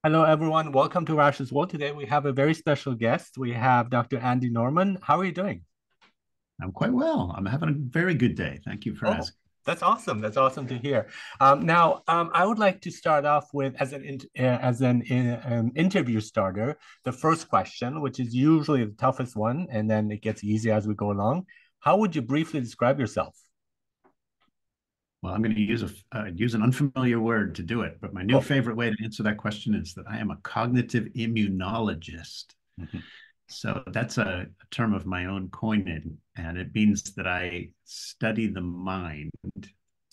Hello, everyone. Welcome to Rash's World. Today we have a very special guest. We have Dr. Andy Norman. How are you doing? I'm quite well. I'm having a very good day. Thank you for Oh, asking. that's awesome. That's awesome to hear. I would like to start off with as an interview starter, the first question, which is usually the toughest one, and then it gets easier as we go along. How would you briefly describe yourself? Well, I'm going to use an unfamiliar word to do it, but my new Cool. favorite way to answer that question is that I am a cognitive immunologist. Mhm. So that's a term of my own coining, and it means that I study the mind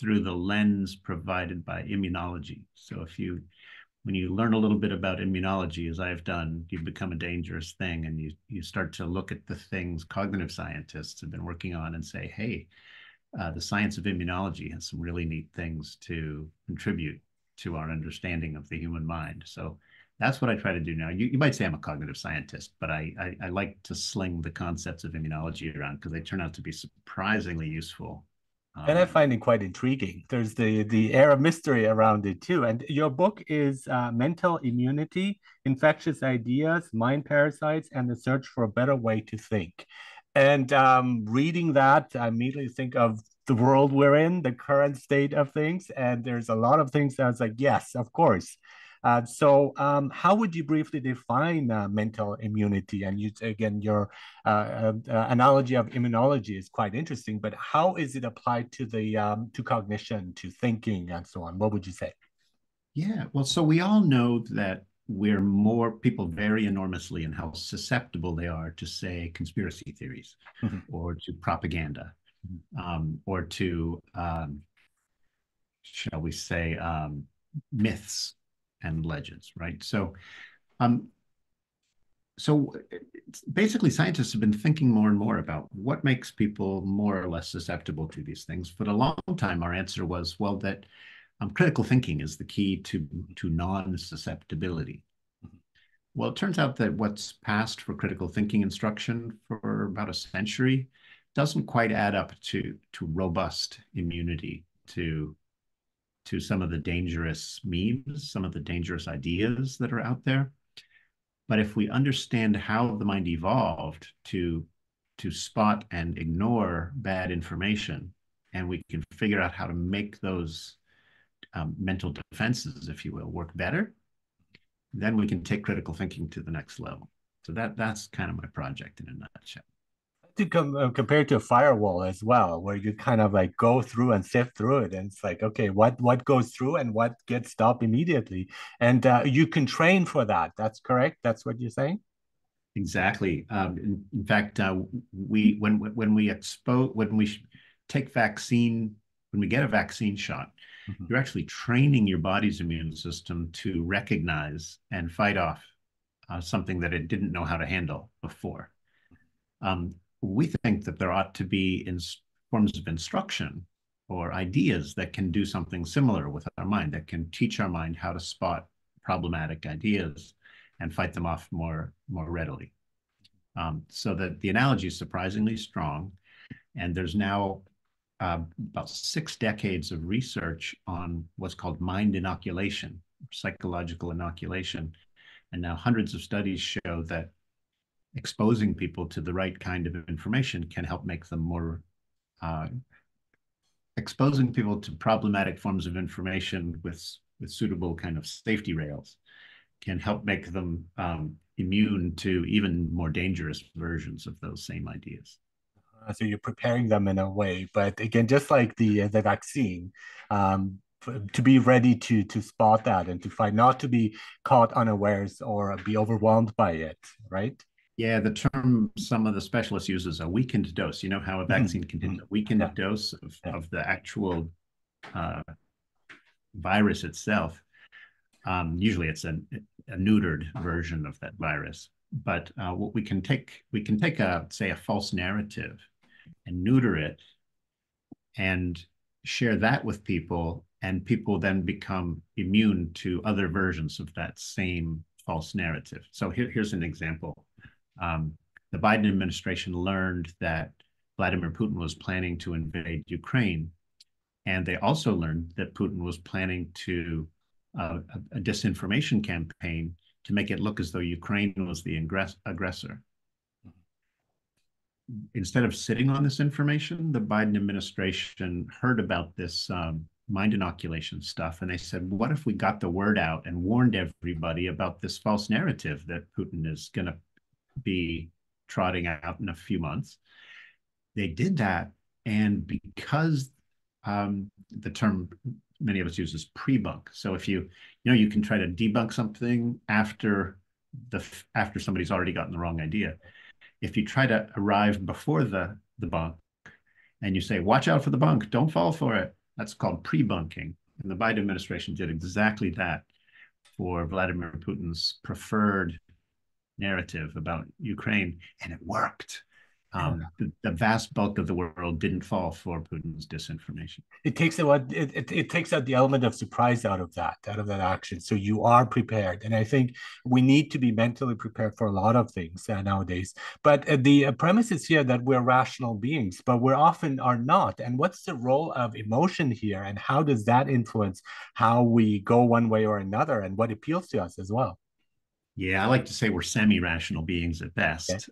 through the lens provided by immunology. So when you learn a little bit about immunology, as I've done, you become a dangerous thing, and you start to look at the things cognitive scientists have been working on and say, hey, the science of immunology has some really neat things to contribute to our understanding of the human mind. So that's what I try to do now. You might say I'm a cognitive scientist, but I like to sling the concepts of immunology around because they turn out to be surprisingly useful. And I Um, find it quite intriguing. There's the air of mystery around it too. And your book is Mental Immunity, Infectious Ideas, Mind Parasites, and the Search for a Better Way to Think. And reading that, I immediately think of the world we're in, the current state of things. And there's a lot of things that I was like, yes, of course. How would you briefly define mental immunity? And you, again, your analogy of immunology is quite interesting, but how is it applied to the to cognition, to thinking, and so on? What would you say? yeah, well, so we all know that we're more people vary enormously in how susceptible they are to, say, conspiracy theories Mhm. or to propaganda or to shall we say, myths and legends, right? Um, so basically, scientists have been thinking more and more about what makes people more or less susceptible to these things. For a long time, our answer was, well, that critical thinking is the key to non-susceptibility. Well, it turns out that what's passed for critical thinking instruction for about a century doesn't quite add up to robust immunity to some of the dangerous memes, some of the dangerous ideas that are out there. But if we understand how the mind evolved to spot and ignore bad information, and we can figure out how to make those mental defenses, if you will, work better, then we can take critical thinking to the next level. So that's kind of my project in a nutshell. Compare to a firewall as well, where you kind of like go through and sift through it, and it's like, okay, what goes through and what gets stopped immediately, and you can train for that. That's correct. That's what you're saying. Exactly. In fact, we when we expose when we take vaccine when we get a vaccine shot, Mhm. you're actually training your body's immune system to recognize and fight off something that it didn't know how to handle before. We think that there ought to be forms of instruction or ideas that can do something similar with our mind, that can teach our mind how to spot problematic ideas and fight them off more readily. So that the analogy is surprisingly strong. And there's now about 6 decades of research on what's called mind inoculation, psychological inoculation. And now hundreds of studies show that exposing people to the right kind of information can help make them uh, exposing people to problematic forms of information with suitable kind of safety rails can help make them immune to even more dangerous versions of those same ideas. So you're preparing them in a way, but again, just like the vaccine, to be ready to spot that and to fight, not to be caught unawares or be overwhelmed by it, right? Yeah, the term some of the specialists use is a weakened dose. You know how a Mhm, vaccine contains mhm. a Yeah, weakened dose yeah. of the actual uh, virus itself. Usually it's a neutered version of that virus. But what we can take a, say, a false narrative and neuter it and share that with people, and people then become immune to other versions of that same false narrative. So here's an example. Um, the Biden administration learned that Vladimir Putin was planning to invade Ukraine, and they also learned that Putin was planning to a disinformation campaign to make it look as though Ukraine was the aggressor. Instead of sitting on this information, the Biden administration heard about this mind inoculation stuff, and they said, what if we got the word out and warned everybody about this false narrative that Putin is going to be trotting out in a few months? They did that, and because the term many of us use is prebunk. So if you can try to debunk something after somebody's already gotten the wrong idea. If you try to arrive before the bunk and you say, watch out for the bunk, don't fall for it, that's called pre-bunking. And the Biden administration did exactly that for Vladimir Putin's preferred narrative about Ukraine, and it worked. The vast bulk of the world didn't fall for Putin's disinformation. It takes out the element of surprise out of that action. So you are prepared, and I think we need to be mentally prepared for a lot of things nowadays. But the premise is here that we're rational beings, but we often are not. And what's the role of emotion here, and how does that influence how we go one way or another, and what appeals to us as well? Yeah, I like to say we're semi-rational beings at Okay. best.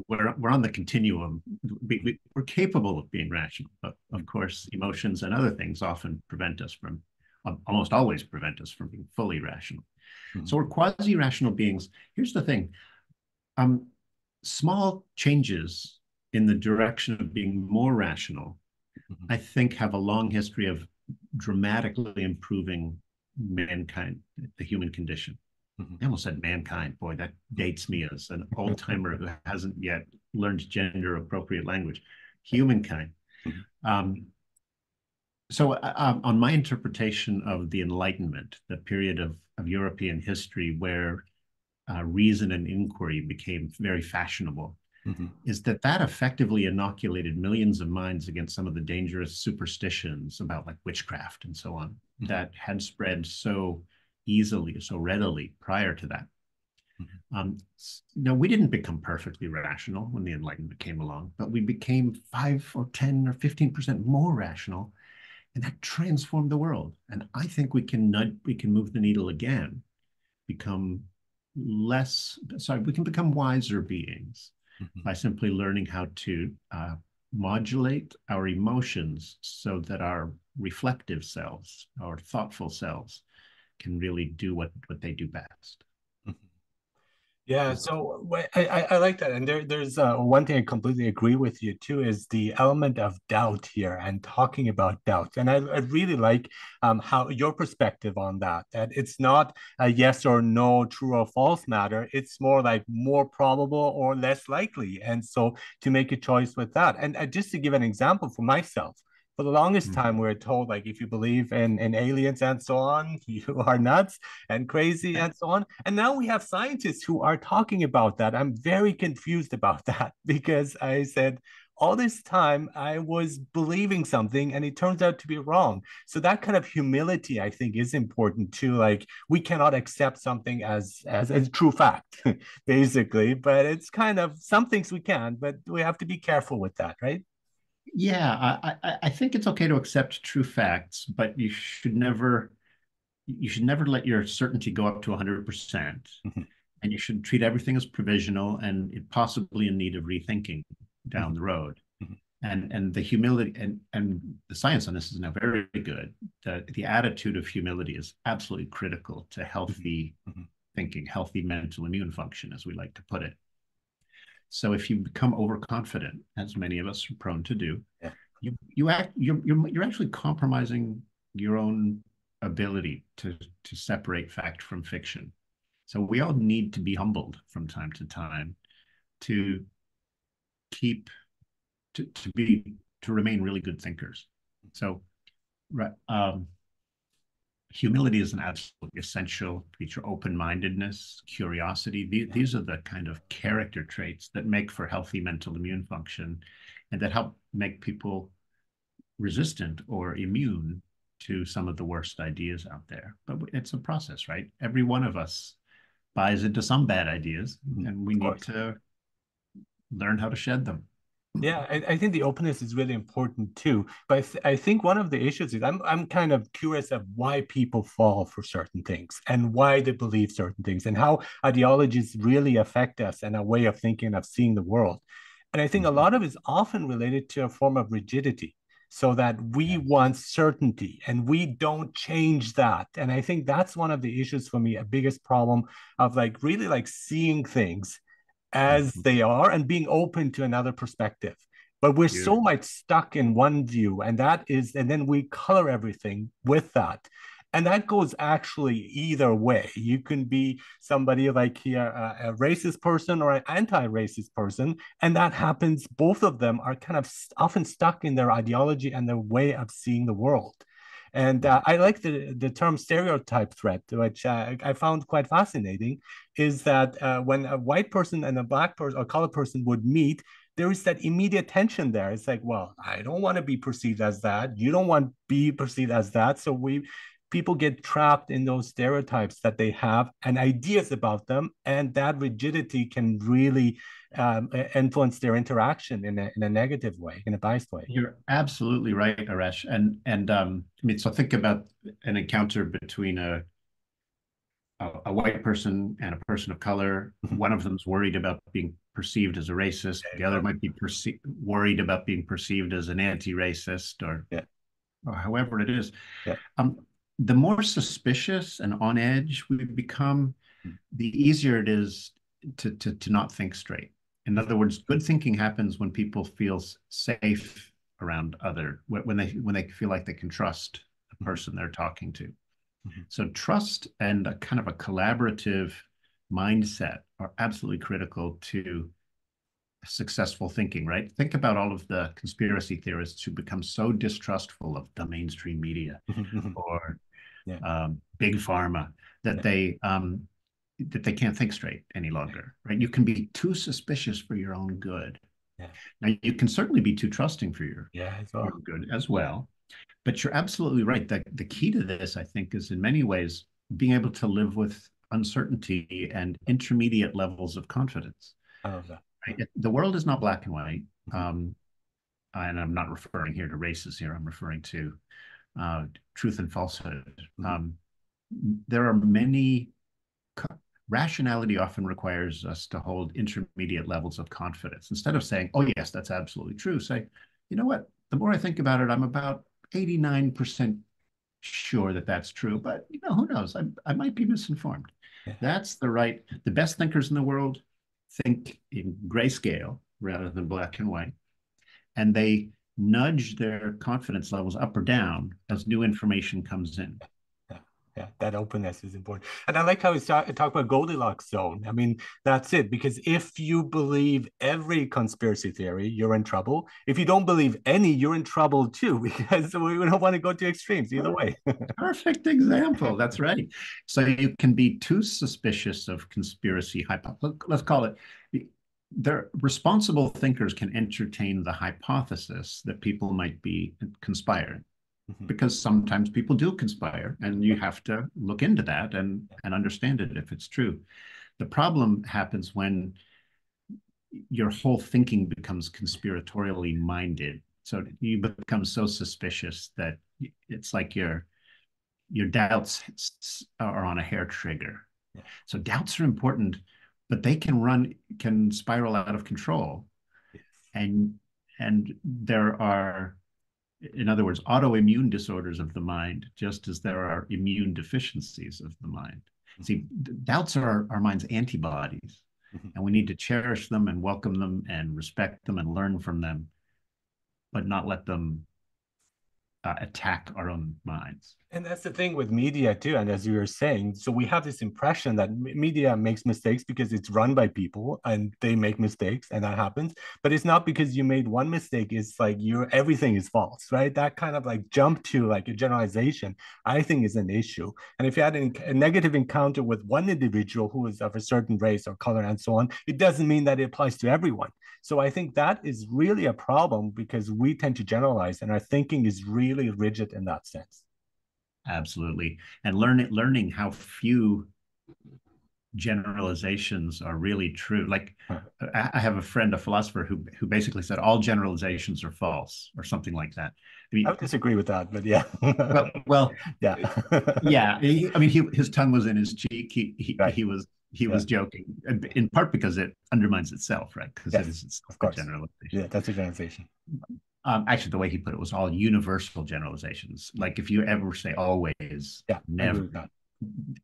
We're on the continuum. We're capable of being rational, but of course, emotions and other things often prevent us from, almost always prevent us from being fully rational. Mhm. So we're quasi-rational beings. Here's the thing: um, small changes in the direction of being more rational, Mhm. I think, have a long history of dramatically improving mankind, the human condition. Mhm. I almost said mankind. Boy, that dates me as an old timer who hasn't yet learned gender appropriate language. Humankind. Mhm. Um, on my interpretation of the Enlightenment, the period of European history where reason and inquiry became very fashionable, Mhm. is that effectively inoculated millions of minds against some of the dangerous superstitions about like witchcraft and so on Mhm. that had spread so easily, so readily prior to that. Mhm. No, we didn't become perfectly rational when the Enlightenment came along, but we became 5 or 10 or 15% more rational, and that transformed the world. And I think we can move the needle again, become we can become wiser beings Mhm. by simply learning how to modulate our emotions so that our reflective selves, our thoughtful selves, can really do what they do best. Mhm. Yeah, so I like that, and there's one thing I completely agree with you too is the element of doubt here and talking about doubt, and I really like how your perspective on that. That it's not a yes or no, true or false matter. It's more like more probable or less likely, and so to make a choice with that. And just to give an example for myself, for the longest Mm. time, we are told like if you believe in aliens and so on, you are nuts and crazy and so on. And now we have scientists who are talking about that. I'm very confused about that because I said, all this time I was believing something and it turns out to be wrong. So that kind of humility, I think, is important too. Like we cannot accept something as a true fact, basically. But it's kind of some things we can, but we have to be careful with that, right? Yeah, I think it's okay to accept true facts, but you should never let your certainty go up to 100%. Mhm. And you should treat everything as provisional and it possibly in need of rethinking down Mhm. the road. Mhm. And the humility and the science on this is now very good. The attitude of humility is absolutely critical to Mhm. healthy Mhm. thinking, healthy mental immune function, as we like to put it. So if you become overconfident, as many of us are prone to do, Yeah. you're actually compromising your own ability to separate fact from fiction. So we all need to be humbled from time to time to keep to remain really good thinkers. So humility is an absolutely essential feature. Open-mindedness, curiosity. Yeah. These are the kind of character traits that make for healthy mental immune function, and that help make people resistant or immune to some of the worst ideas out there. But it's a process, right? Every one of us buys into some bad ideas, Mhm. and we Of need course. to learn how to shed them. Yeah, I think the openness is really important too. But I think one of the issues is I'm kind of curious of why people fall for certain things and why they believe certain things and how ideologies really affect us and our way of thinking of seeing the world. And I think a lot of it is often related to a form of rigidity, so that we want certainty and we don't change that. And I think that's one of the issues for me, a biggest problem of like really like seeing things as Mhm. they are and being open to another perspective. But we're so Beautiful. much stuck in one view, and that is, and then we color everything with that. And that goes actually either way. You can be somebody like here, a racist person or an anti-racist person, and that happens. Both of them are kind of often stuck in their ideology and their way of seeing the world. And I like the term stereotype threat, which I found quite fascinating, is that when a white person and a black person or colored person would meet, there is that immediate tension there. It's like, well, I don't want to be perceived as that. You don't want to be perceived as that. So people get trapped in those stereotypes that they have and ideas about them, and that rigidity can really influence their interaction in a negative way, in a biased way. You're absolutely right, Aresh. And I mean, so think about an encounter between a white person and a person of color. Mhm. One of them's worried about being perceived as a racist. There you The other go. might be worried about being perceived as an anti-racist, Yeah, or however it is. yeah. Um, the more suspicious and on edge we become, the easier it is to not think straight. In other words, good thinking happens when people feel safe around other, when they feel like they can trust the Mhm. person they're talking to. Mhm. So trust and a kind of a collaborative mindset are absolutely critical to successful thinking, right? Think about all of the conspiracy theorists who become so distrustful of the mainstream media Mhm. Mhm. or Yeah, big pharma that yeah, they can't think straight any longer, right? You can be too suspicious for your own good. yeah, Now you can certainly be too trusting for yeah, as your well. good as well. But you're absolutely right. The key to this, I think, is in many ways being able to live with uncertainty and intermediate levels of confidence. I love that. Yeah. Right? The world is not black and white. Mhm. Um, and I'm not referring here to races here. I'm referring to uh, truth and falsehood. Mhm. There are many rationality often requires us to hold intermediate levels of confidence. Instead of saying, oh, yes, that's absolutely true, say, you know what? The more I think about it, I'm about 89% sure that that's true. But, who knows? I might be misinformed. Yeah, That's the best thinkers in the world think in grayscale rather than black and white. And they nudge their confidence levels up or down as new information comes in. yeah, yeah. That openness is important. And I like how we talk about Goldilocks zone. I mean, that's it. Because if you believe every conspiracy theory, you're in trouble. If you don't believe any, you're in trouble too, because we don't want to go to extremes either way. Perfect example. That's right. So you can be too suspicious of conspiracy hypothesis. Let's call it. They're responsible thinkers can entertain the hypothesis that people might be conspiring, Mhm. because sometimes people do conspire, and you have to look into that and understand it if it's true. The problem happens when your whole thinking becomes conspiratorially minded. So you become so suspicious that it's like your doubts are on a hair trigger. Yeah. So doubts are important, but they can spiral out of control. Yes. And there are, in other words, autoimmune disorders of the mind, just as there are immune deficiencies of the mind. Mhm. See, doubts are our mind's antibodies, Mhm. and we need to cherish them and welcome them and respect them and learn from them, but not let them attack our own minds. And that's the thing with media too. And as you were saying, so we have this impression that media makes mistakes because it's run by people and they make mistakes and that happens. But it's not because you made one mistake. It's like everything is false, right? That kind of like jump to like a generalization, I think is an issue. And if you had a negative encounter with one individual who is of a certain race or color and so on, it doesn't mean that it applies to everyone. So I think that is really a problem because we tend to generalize and our thinking is really rigid in that sense. Absolutely. And learning how few generalizations are really true. Like Huh. I have a friend, a philosopher, who basically said all generalizations are false, or something like that. I I mean, would disagree with that, but yeah. well, Yeah. yeah. I mean, his tongue was in his cheek. Right. He Yeah. was joking, in part because it undermines itself, right? Because it Yes, is itself of a course. generalization. Yeah, that's a generalization. Actually, the way he put it was all universal generalizations. Like if you ever say always, Yeah, I agree never, with that.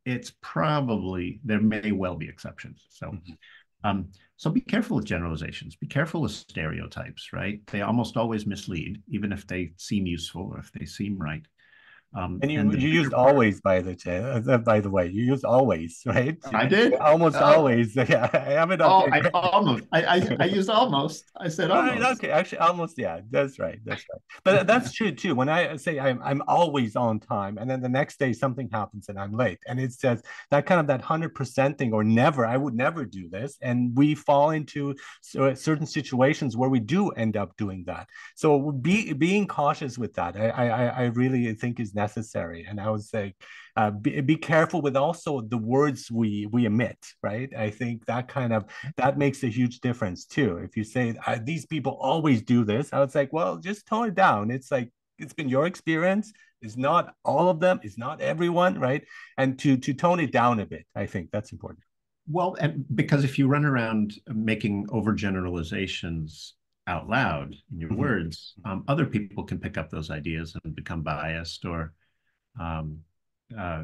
it's probably there may well be exceptions. So Mhm. so be careful with generalizations. Be careful with stereotypes, right? They almost always mislead, even if they seem useful or if they seem right. And And the you used bigger part, always by the way, you used always, right? I did. Almost Oh, always. Yeah, I have it on oh, I paper. almost, I used almost. I said Right, almost. okay, actually, almost, yeah, that's right, that's right. But that's true too. When I say I'm always on time, and then the next day something happens and I'm late, and it says that kind of that 100% thing or never, I would never do this, and we fall into certain situations where we do end up doing that. So being cautious with that, I really think is necessary. And I would say be careful with also the words we emit, right? I think that kind of that makes a huge difference too. If you say these people always do this, I was like, well, just tone it down. It's like it's been your experience. It's not all of them. It's not everyone, right? And to tone it down a bit, I think that's important. Well, and because if you run around making overgeneralizations out loud in your Mhm. words, other people can pick up those ideas and become biased or um, uh,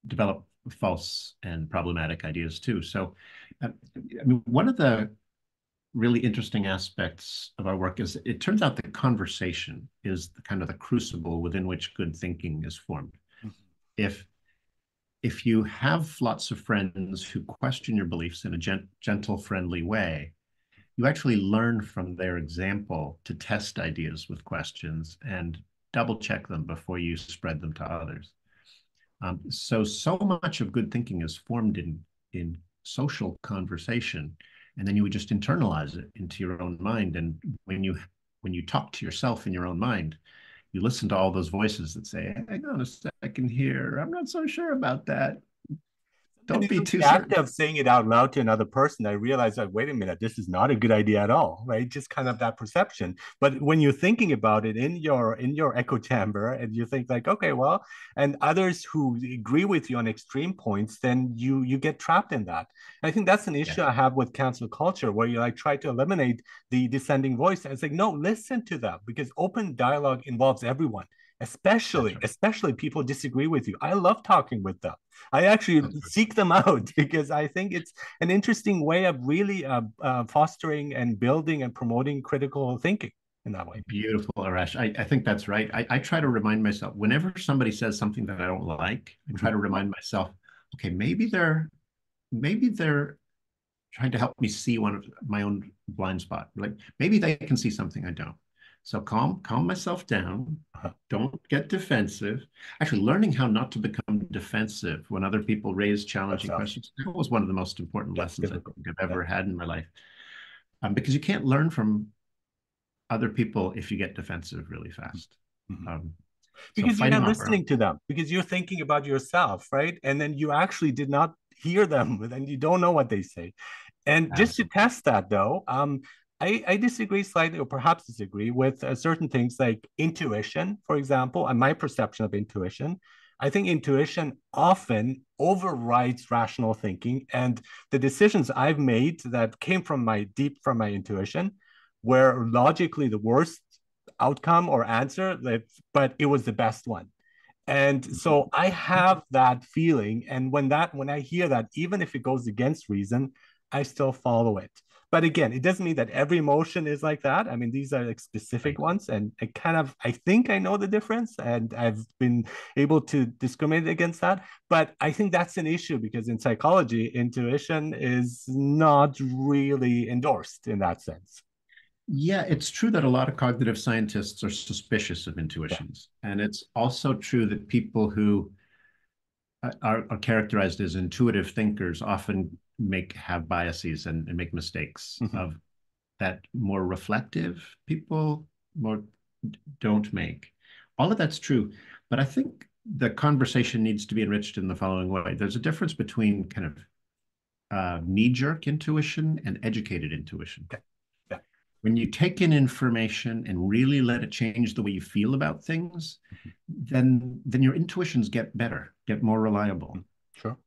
develop false and problematic ideas too. So, I mean, one of the really interesting aspects of our work is it turns out that conversation is the kind of the crucible within which good thinking is formed. If if you have lots of friends who question your beliefs in a gentle, friendly way, you actually learn from their example to test ideas with questions and double check them before you spread them to others. So much of good thinking is formed in social conversation, and then you would just internalize it into your own mind. And when you talk to yourself in your own mind, you listen to all those voices that say, "Hang on a second here, I'm not so sure about that. And Don't be even too the act certain." of saying it out loud to another person, I realized that, wait a minute, this is not a good idea at all, right? Just kind of that perception. But when you're thinking about it in your echo chamber and you think like, okay, well, and others who agree with you on extreme points, then you get trapped in that. And I think that's an Yeah, issue I have with cancel culture, where you like try to eliminate the dissenting voice. And it's like, no, listen to them because open dialogue involves everyone. that's right. Especially people disagree with you. I love talking with them. I actually That's right. seek them out because I think it's an interesting way of really fostering and building and promoting critical thinking in that way. Beautiful, Arash. I think that's right. I try to remind myself whenever somebody says something that I don't like, I try Mhm. to remind myself, okay, maybe they're trying to help me see one of my own blind spot. Like maybe they can see something I don't. So calm myself down. Uh-huh. Don't get defensive. Actually, learning how not to become defensive when other people raise challenging Ourselves. questions, that was one of the most important Yes, lessons I difficult. think I've Yeah. ever had in my life. Because you can't learn from other people if you get defensive really fast. Mhm. Um, so Because you're fighting not off our own. listening to them, because you're thinking about yourself, right? And then you actually did not hear them, and you don't know what they say. And just to Absolutely. test that, though, I disagree slightly, or perhaps disagree with certain things like intuition, for example, and my perception of intuition. I think intuition often overrides rational thinking, and the decisions I've made that came from my deep from my intuition were logically the worst outcome or answer, but it was the best one. And so I have that feeling. And when I hear that, even if it goes against reason, I still follow it. But again, it doesn't mean that every emotion is like that. I mean, these are like specific Right. ones, and I kind of I think I know the difference, and I've been able to discriminate against that. But I think that's an issue because in psychology, intuition is not really endorsed in that sense. Yeah, it's true that a lot of cognitive scientists are suspicious of Yeah. intuitions. And it's also true that people who are characterized as intuitive thinkers often have biases and make mistakes Mhm. of that more reflective people more don't make. All of that's true, but I think the conversation needs to be enriched in the following way. There's a difference between kind of knee-jerk intuition and educated intuition. Okay. Yeah. When you take in information and really let it change the way you feel about things, then your intuitions get better, get more reliable. Sure.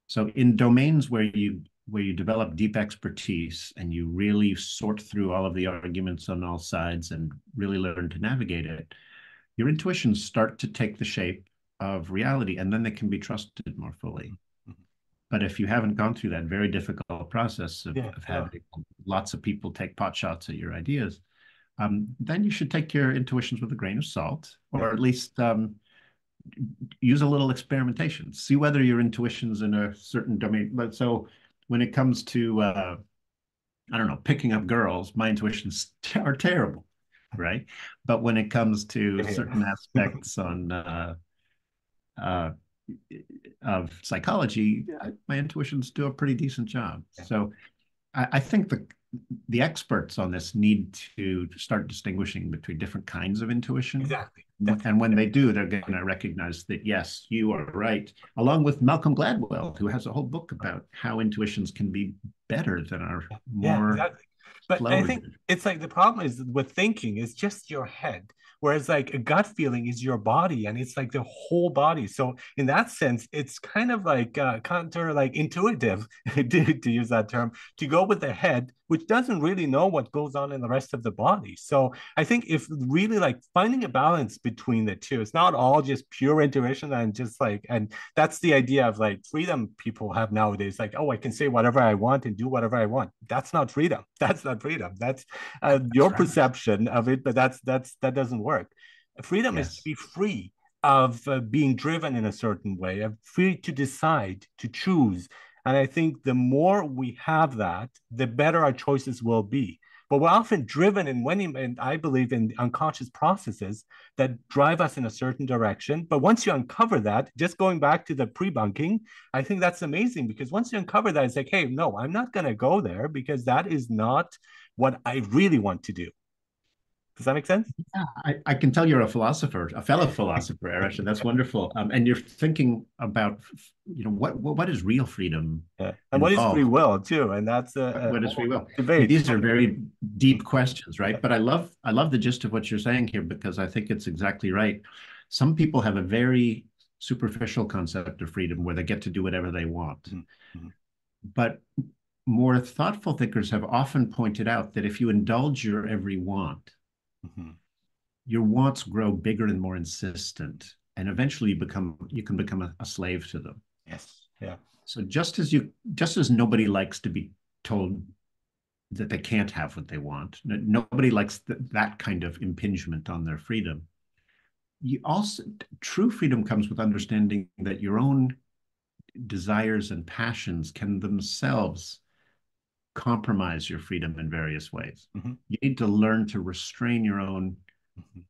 So in domains where you develop deep expertise and you really sort through all of the arguments on all sides and really learn to navigate it, your intuitions start to take the shape of reality, and then they can be trusted more fully. Mm-hmm. But if you haven't gone through that very difficult process of, Yeah, of yeah, having lots of people take pot shots at your ideas, then you should take your intuitions with a grain of salt, yeah. or at least use a little experimentation. See whether your intuitions in a certain domain. So when it comes to, I don't know, picking up girls, my intuitions are terrible, right? But when it comes to certain aspects on uh, of psychology, my intuitions do a pretty decent job. Yeah. So I think the experts on this need to start distinguishing between different kinds of intuition. Exactly. Definitely. And when they do, they're going to recognize that, yes, you are right, along with Malcolm Gladwell, who has a whole book about how intuitions can be better than our Yeah, more exactly. But I slower. think it's like the problem is with thinking is just your head, whereas like a gut feeling is your body and it's like the whole body. So in that sense, it's kind of like counter like intuitive to use that term to go with the head, which doesn't really know what goes on in the rest of the body. So I think if really like finding a balance between the two, it's not all just pure intuition and just like, and that's the idea of like freedom people have nowadays. Like, oh, I can say whatever I want and do whatever I want. That's not freedom. That's not freedom. That's your That's right. perception of it, but that doesn't work. Freedom is to Yes. be free of being driven in a certain way, free to decide, to choose. And I think the more we have that, the better our choices will be. But we're often driven in when, and I believe in unconscious processes that drive us in a certain direction. But once you uncover that, just going back to the pre-bunking, I think that's amazing because once you uncover that, it's like, hey, no, I'm not going to go there because that is not what I really want to do. Does that make sense? Yeah, I can tell you're a philosopher, a fellow philosopher, Eric, and that's wonderful. And you're thinking about, what is real freedom Yeah. And what is free involved? will too? And that's a What is free whole will? I mean, debate. these are very deep questions, Yeah. right? But I love the gist of what you're saying here because I think it's exactly right. Some people have a very superficial concept of freedom where they get to do whatever they want. Mm-hmm. But more thoughtful thinkers have often pointed out that if you indulge your every want, Mm-hmm. your wants grow bigger and more insistent, and eventually you can become a slave to them. Yes. Yeah. So just as nobody likes to be told that they can't have what they want, nobody likes that kind of impingement on their freedom. You also True freedom comes with understanding that your own desires and passions can themselves compromise your freedom in various ways. Mm-hmm. You need to learn to restrain your own Mm-hmm.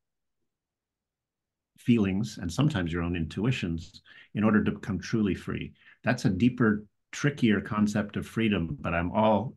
feelings and sometimes your own intuitions in order to become truly free. That's a deeper, trickier concept of freedom, but I'm all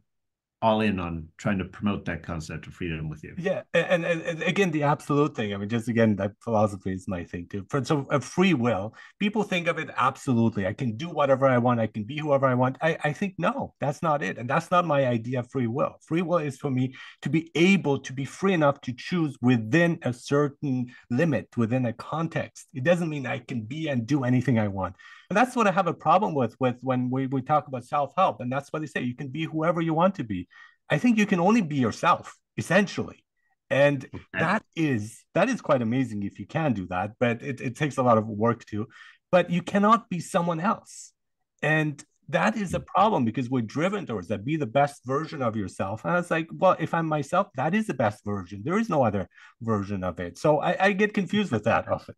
in on trying to promote that concept of freedom with you. Yeah, and again, the absolute thing. I mean, just again, that philosophy is my thing too. So, a free will, people think of it absolutely. I can do whatever I want. I can be whoever I want. I think no, that's not it, and that's not my idea of free will. Free will is for me to be able to be free enough to choose within a certain limit, within a context. It doesn't mean I can be and do anything I want. And that's what I have a problem with when we talk about self-help. And that's what they say. You can be whoever you want to be. I think you can only be yourself essentially. And Okay. that is quite amazing if you can do that, but it takes a lot of work too. But you cannot be someone else. And that is a problem because we're driven towards that. Be the best version of yourself. And it's like, well, if I'm myself, that is the best version. There is no other version of it. So I get confused with that often.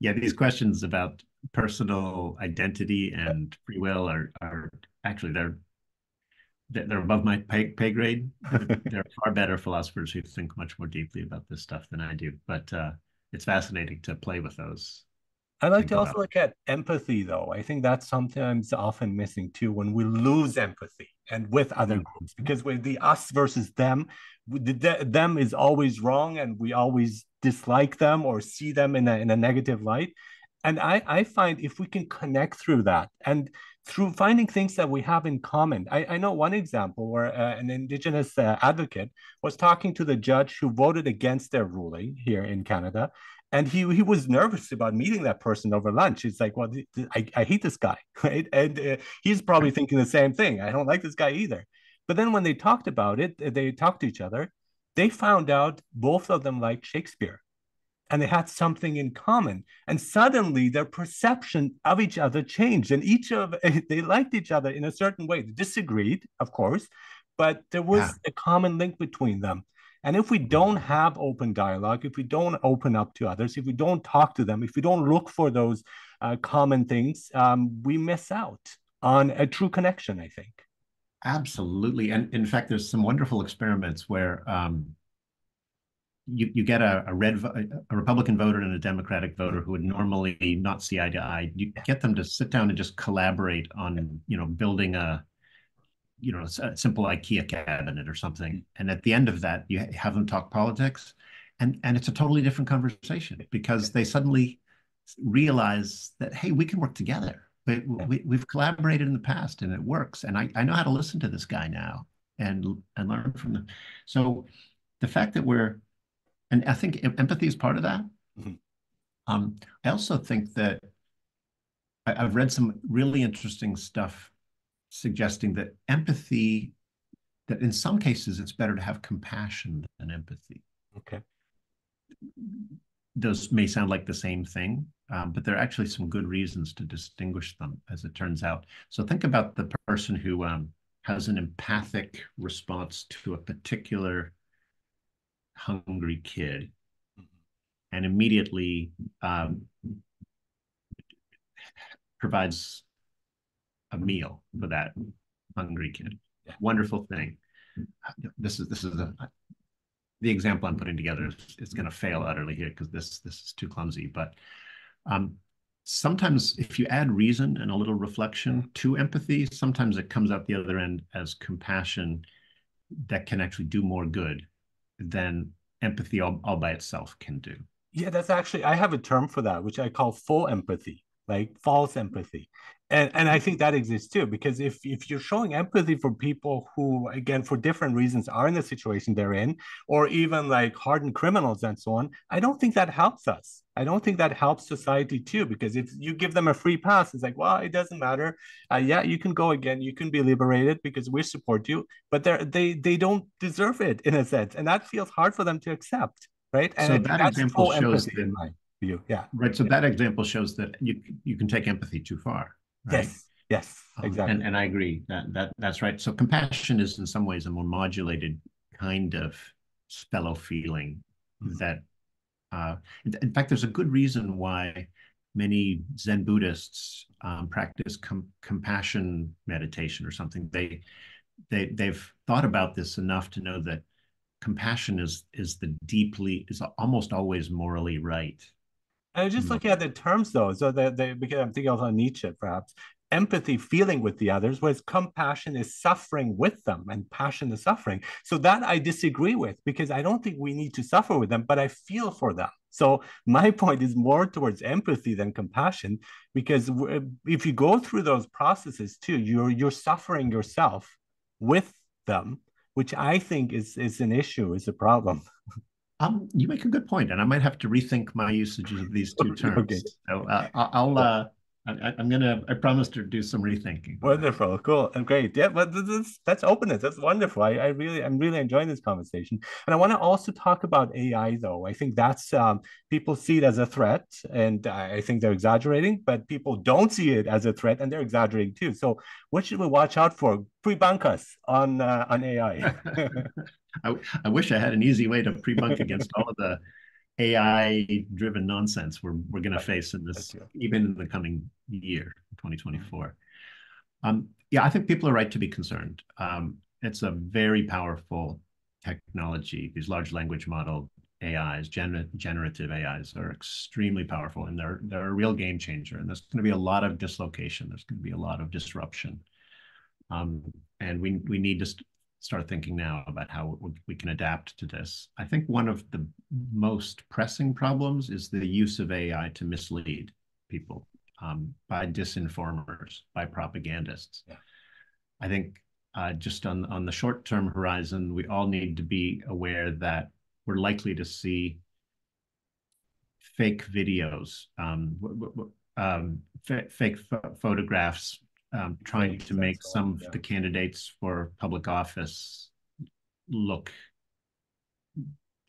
Yeah, these questions about personal identity and free will are actually they're above my pay grade. There are far better philosophers who think much more deeply about this stuff than I do. But it's fascinating to play with those. I like Think to also about. look at empathy, though. I think that's sometimes often missing too when we lose empathy and with other groups, Mhm. because with the us versus them, them is always wrong, and we always dislike them or see them in a negative light. And I find if we can connect through that and through finding things that we have in common. I know one example where an Indigenous advocate was talking to the judge who voted against their ruling here in Canada. And he was nervous about meeting that person over lunch. It's like, well, I hate this guy, right? And he's probably thinking the same thing. I don't like this guy either. But then when they talked about it, they talked to each other. They found out both of them liked Shakespeare and they had something in common, and suddenly their perception of each other changed, and each of they liked each other in a certain way. They disagreed, of course, but there Yeah. was a common link between them. And if we don't have open dialogue, if we don't open up to others, if we don't talk to them, if we don't look for those common things, we miss out on a true connection, I think. Absolutely. And in fact, there's some wonderful experiments where you get a Republican voter and a Democratic voter who would normally not see eye to eye. You get them to sit down and just collaborate on, building a simple IKEA cabinet or something. And at the end of that, you have them talk politics, and it's a totally different conversation because they suddenly realize that, hey, we can work together. We've collaborated in the past and it works. And I know how to listen to this guy now and learn from them. So the fact that and I think empathy is part of that. Mhm. I also think that I've read some really interesting stuff suggesting that that in some cases, it's better to have compassion than empathy. Okay. Those may sound like the same thing, but there are actually some good reasons to distinguish them, as it turns out. So think about the person who has an empathic response to a particular hungry kid and immediately provides a meal for that hungry kid. Yeah. Wonderful thing. This is the example I'm putting together is going to fail utterly here because this is too clumsy. But sometimes if you add reason and a little reflection to empathy, sometimes it comes out the other end as compassion that can actually do more good than empathy all by itself can do. Yeah, that's actually, I have a term for that, which I call full empathy, like false empathy. And I think that exists too, because if you're showing empathy for people who, again, for different reasons are in the situation they're in, or even like hardened criminals and so on, I don't think that helps us. I don't think that helps society too, because if you give them a free pass, it's like, well, it doesn't matter. Yeah, you can go again, you can be liberated because we support you, but they don't deserve it in a sense. And that feels hard for them to accept, right? And I So think that that's example full shows empathy that in my view. Yeah. right. So that example shows that you can take empathy too far, right? Yes. Yes. And Exactly. and I agree that's right. So compassion is in some ways a more modulated kind of fellow feeling Mhm. that in fact there's a good reason why many Zen Buddhists practice compassion meditation or something. They've thought about this enough to know that compassion is almost always morally right. I was just looking at the terms though. So because I'm thinking of Nietzsche, perhaps empathy, feeling with the others, whereas compassion is suffering with them and passion is suffering. So that I disagree with because I don't think we need to suffer with them, but I feel for them. So my point is more towards empathy than compassion, because if you go through those processes too, you're suffering yourself with them, which I think is an issue, is a problem. You make a good point, and I might have to rethink my usages of these two Okay. terms. So I'm gonna, I promise to do some rethinking on that. Wonderful, cool, and great. Yeah, but that's openness. That's wonderful. I'm really enjoying this conversation. And I want to also talk about AI, though. I think that's people see it as a threat, and I think they're exaggerating. But people don't see it as a threat, and they're exaggerating too. So, what should we watch out for? Pre-bunk us on AI. I wish I had an easy way to pre-bunk against all of the AI-driven nonsense we're going to Right. face in That's this, true. even in the coming year, Mhm. 2024. Yeah, I think people are right to be concerned. It's a very powerful technology. These large language model AIs, generative AIs, are extremely powerful, and they're a real game changer. And there's going to be a lot of dislocation. There's going to be a lot of disruption, um, and we need to start thinking now about how we can adapt to this. I think one of the most pressing problems is the use of AI to mislead. people, by disinformers, by propagandists. Yeah. I think just on the short term horizon, we all need to be aware that we're likely to see fake videos, fake photographs, trying to Clips and make so on. some of Yeah. the candidates for public office look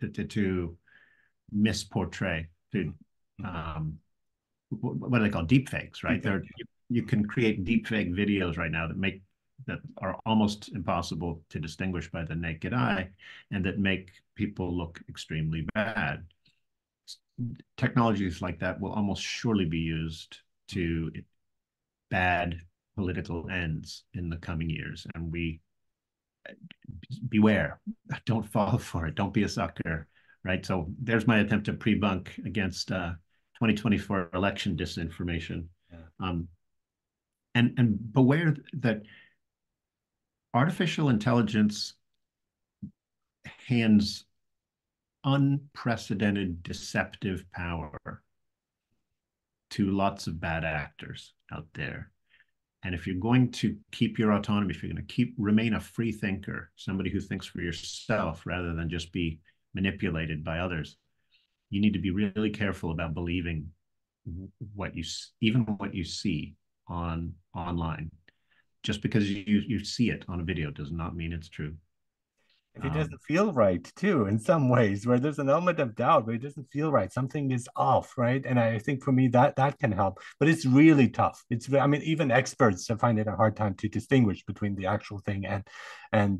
to misportray, to Mhm. um, what do they call deep fakes, right? Deepfake. You can create deep fake videos right now that are almost impossible to distinguish by the naked eye and that make people look extremely bad. Technologies like that will almost surely be used to bad political ends in the coming years. And we beware, don't fall for it, don't be a sucker, right? So there's my attempt to pre-bunk against 2024 election disinformation. Yeah. Um, and beware that artificial intelligence hands unprecedented deceptive power to lots of bad actors out there. And if you're going to keep your autonomy, if you're going to remain a free thinker, somebody who thinks for yourself rather than just be manipulated by others, you need to be really careful about believing even what you see online. Just because you see it on a video does not mean it's true. If it Um, doesn't feel right too, in some ways, where there's an element of doubt, where it doesn't feel right, something is off, right? And I think for me that can help, but it's really tough. I mean, even experts find it a hard time to distinguish between the actual thing and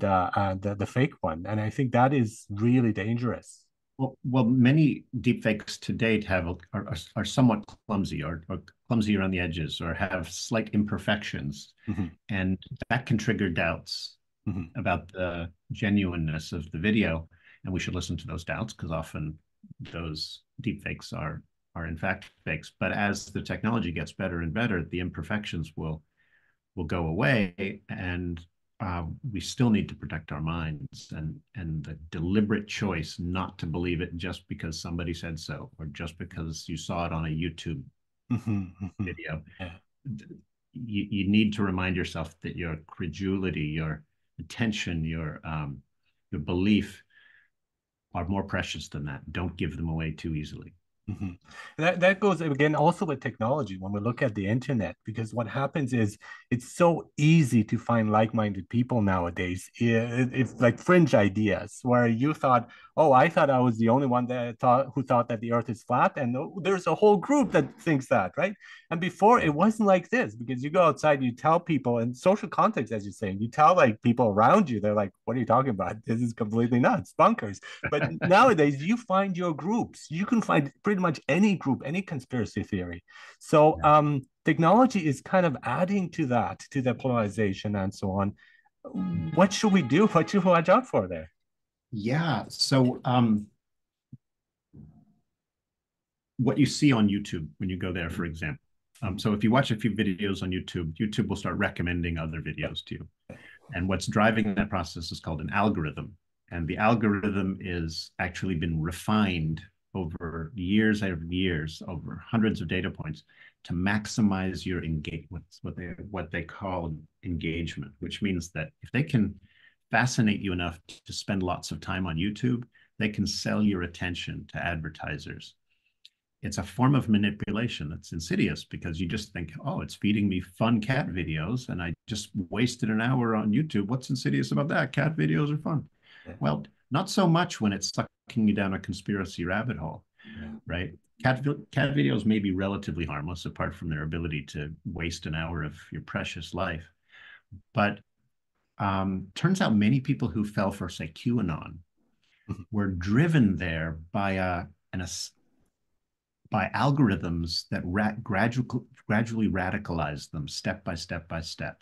the fake one. And I think that is really dangerous. well, many deepfakes to date are somewhat clumsy or clumsy around the edges or have slight imperfections, Mhm, and that can trigger doubts mhm, about the genuineness of the video. And we should listen to those doubts because often those deepfakes are in fact fakes. But as the technology gets better and better, the imperfections will go away, and we still need to protect our minds and the deliberate choice not to believe it just because somebody said so or just because you saw it on a YouTube mhm, mhm. video. Yeah. You need to remind yourself that your credulity, your attention, your belief are more precious than that. Don't give them away too easily. Mhm. That goes again also with technology when we look at the internet, because what happens is it's so easy to find like-minded people nowadays. It's like fringe ideas where you thought, oh, I thought I was the only one that thought who thought that the earth is flat, and there's a whole group that thinks that, right? And before it wasn't like this because you go outside, you tell people in social context, as you're saying, you tell like people around you, they're like, what are you talking about? This is completely nuts, bunkers. But nowadays, you find your groups. You can find pretty much any group, any conspiracy theory. So Yeah. technology is kind of adding to that polarization and so on. What should we do? What should we watch out for there? Yeah. So what you see on YouTube when you go there, for example. So if you watch a few videos on YouTube, YouTube will start recommending other videos to you. And what's driving that process is called an algorithm. And the algorithm is actually been refined over years and years, over hundreds of data points to maximize your engagement, what they call engagement, which means that if they can fascinate you enough to spend lots of time on YouTube, they can sell your attention to advertisers. It's a form of manipulation that's insidious because you just think, oh, it's feeding me fun cat videos and I just wasted an hour on YouTube. What's insidious about that? Cat videos are fun. Yeah, Well, not so much when it's sucking you down a conspiracy rabbit hole, yeah. right? Cat videos may be relatively harmless apart from their ability to waste an hour of your precious life. But turns out many people who fell for, say, QAnon were driven there by by algorithms that gradually radicalize them step by step by step.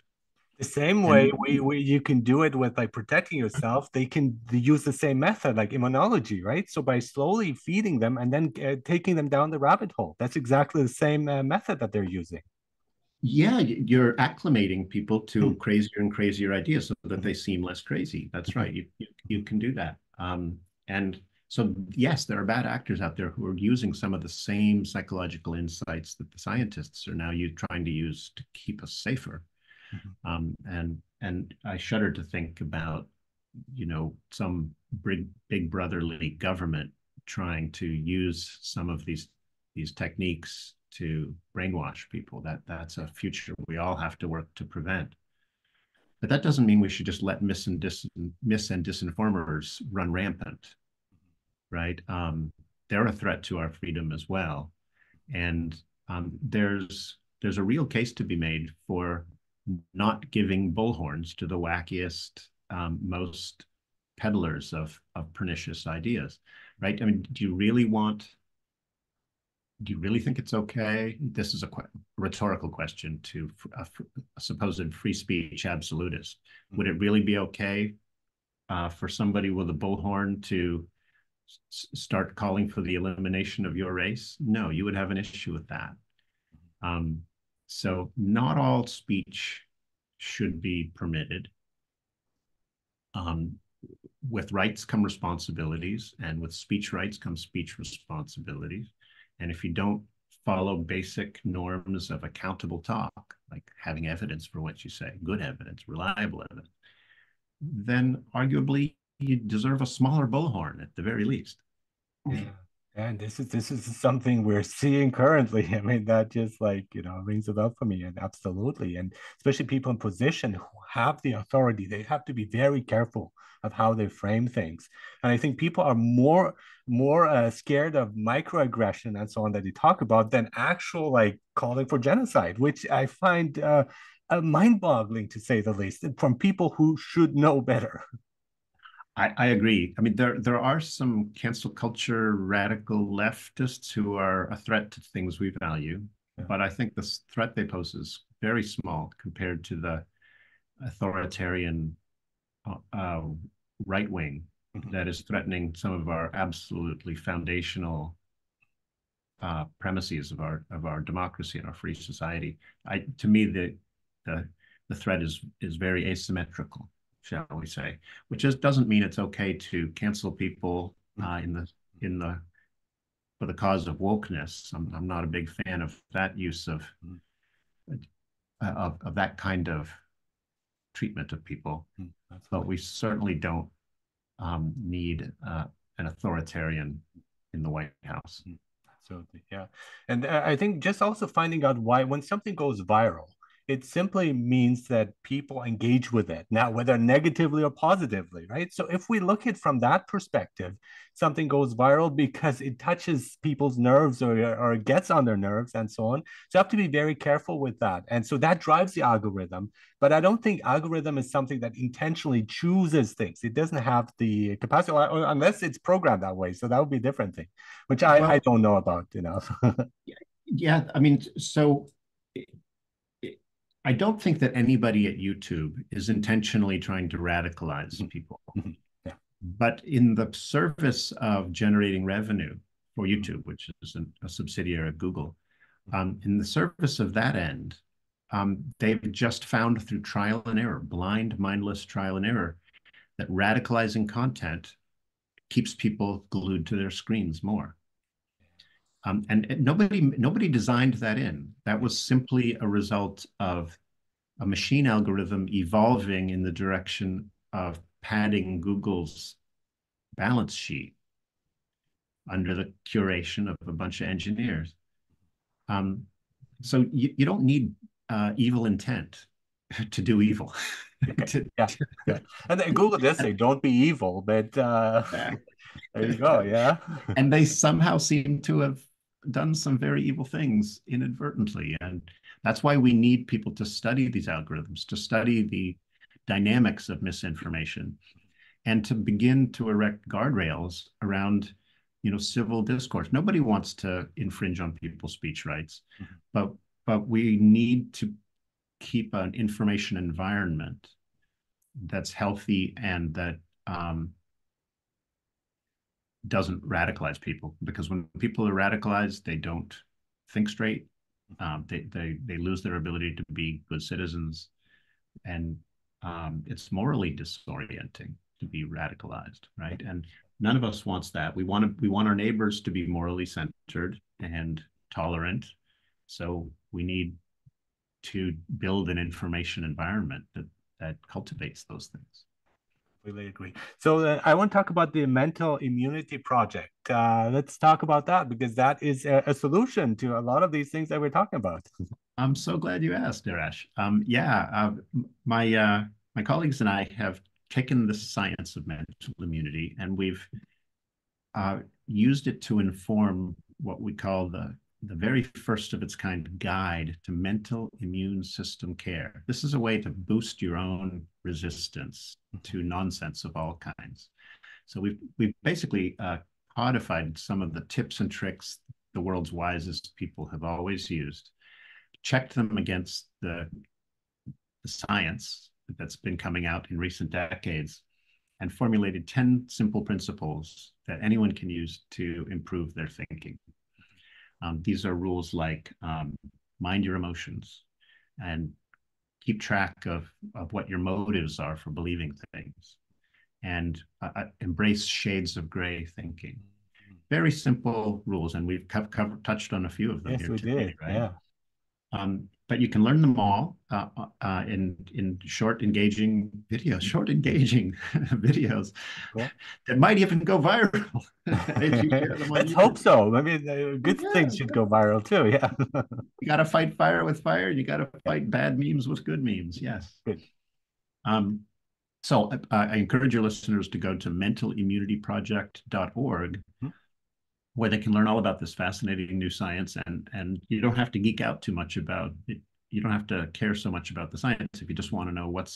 The same way And we you can do it with like protecting yourself, they can use the same method like immunology, right? So by slowly feeding them and then taking them down the rabbit hole, that's exactly the same method that they're using. yeah, you're acclimating people to Mhm, crazier and crazier ideas so that mhm, they seem less crazy. That's mhm, right. You can do that. And So yes, there are bad actors out there who are using some of the same psychological insights that the scientists are now trying to use to keep us safer. Mhm. And I shudder to think about, some big brotherly government trying to use some of these techniques to brainwash people. That's a future we all have to work to prevent. But that doesn't mean we should just let mis and disinformers run rampant, right? They're a threat to our freedom as well. And there's a real case to be made for not giving bullhorns to the wackiest, most peddlers of pernicious ideas, right? I mean, do you really think it's okay? This is a rhetorical question to a supposed free speech absolutist. Would it really be okay for somebody with a bullhorn to start calling for the elimination of your race? No, you would have an issue with that. Um, so not all speech should be permitted. Um, with rights come responsibilities, and with speech rights come speech responsibilities. And if you don't follow basic norms of accountable talk, like having evidence for what you say, good evidence, reliable evidence, then arguably you deserve a smaller bullhorn at the very least. Yeah. And this is something we're seeing currently. I mean, that just like, rings a bell for me. And absolutely. And especially people in position who have the authority, they have to be very careful of how they frame things. And I think people are more scared of microaggression and so on that they talk about than actual like calling for genocide, which I find mind-boggling to say the least, from people who should know better. I agree. I mean, there are some cancel culture radical leftists who are a threat to things we value, Yeah. but I think the threat they pose is very small compared to the authoritarian uh, right wing Mhm. that is threatening some of our absolutely foundational premises of our democracy and our free society. To me, the the threat is very asymmetrical, shall we say? Which just doesn't mean it's okay to cancel people in the for the cause of wokeness. I'm not a big fan of that use Mhm. of that kind of treatment of people, Mhm. but Absolutely. we certainly don't need an authoritarian in the White House. Mm. Absolutely, yeah. And I think just also finding out why when something goes viral, it simply means that people engage with it now, whether negatively or positively, right? So if we look at from that perspective, something goes viral because it touches people's nerves or gets on their nerves and so on. So you have to be very careful with that. And so that drives the algorithm. But I don't think algorithm is something that intentionally chooses things. It doesn't have the capacity, unless it's programmed that way. So that would be a different thing, which I Well, don't know about enough. yeah, I mean, so I don't think that anybody at YouTube is intentionally trying to radicalize people. Yeah. But in the service of generating revenue for YouTube, which is a subsidiary of Google, in the service of that end, they've just found through trial and error, blind, mindless trial and error, that radicalizing content keeps people glued to their screens more. And nobody designed that in. That was simply a result of a machine algorithm evolving in the direction of padding Google's balance sheet under the curation of a bunch of engineers. Um, so you don't need evil intent to do evil. Okay. to, Yeah. to, Yeah. And then Google did say, don't be evil, but there you go. Yeah. and they somehow seem to have done some very evil things inadvertently. And that's why we need people to study these algorithms, to study the dynamics of misinformation, and to begin to erect guardrails around civil discourse. Nobody wants to infringe on people's speech rights, but we need to keep an information environment that's healthy and that doesn't radicalize people, because when people are radicalized, they don't think straight. They lose their ability to be good citizens, and it's morally disorienting to be radicalized, right? And None of us wants that. We want our neighbors to be morally centered and tolerant. So we need to build an information environment that cultivates those things. Completely agree. So I want to talk about the mental immunity project. Let's talk about that because that is a solution to a lot of these things that we're talking about. I'm so glad you asked, Arash. Yeah, my colleagues and I have taken the science of mental immunity, and we've used it to inform what we call the very first of its kind guide to mental immune system care. This is a way to boost your own resistance to nonsense of all kinds. So we've basically codified some of the tips and tricks the world's wisest people have always used, checked them against the science that's been coming out in recent decades, and formulated 10 simple principles that anyone can use to improve their thinking. These are rules like mind your emotions and keep track of what your motives are for believing things, and embrace shades of gray thinking. Very simple rules, and we've touched on a few of them Yes, here we today, did. right? Yeah. But you can learn them all in short, engaging videos, videos Cool. that might even go viral if you share them on Let's hope YouTube. so. I mean, good Yeah, things should go viral too. Yeah. you got to fight fire with fire, and you got to fight bad memes with good memes. Yes. Good. Um, so I encourage your listeners to go to mentalimmunityproject.org, Hmm. where they can learn all about this fascinating new science. And you don't have to geek out too much about it. You don't have to care so much about the science if you just want to know what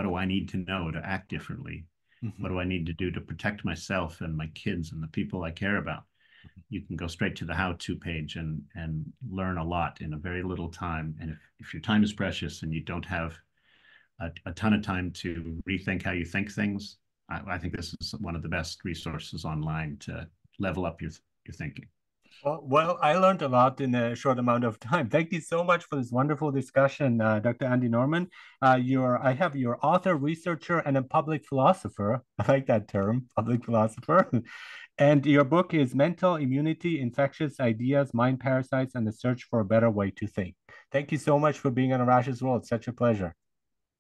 do I need to know to act differently? What Mhm. do I need to do to protect myself and my kids and the people I care about? You can go straight to the how-to page and learn a lot in a very little time. And if your time is precious and you don't have a ton of time to rethink how you think things, I think this is one of the best resources online to level up your thinking. Well, I learned a lot in a short amount of time. Thank you so much for this wonderful discussion, Dr. Andy Norman. I have your author, researcher, and a public philosopher. I like that term, public philosopher. And your book is Mental Immunity, Infectious Ideas, Mind Parasites, and the Search for a Better Way to Think. Thank you so much for being on Arash's World. It's such a pleasure.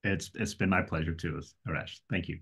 It's been my pleasure too, Arash. Thank you.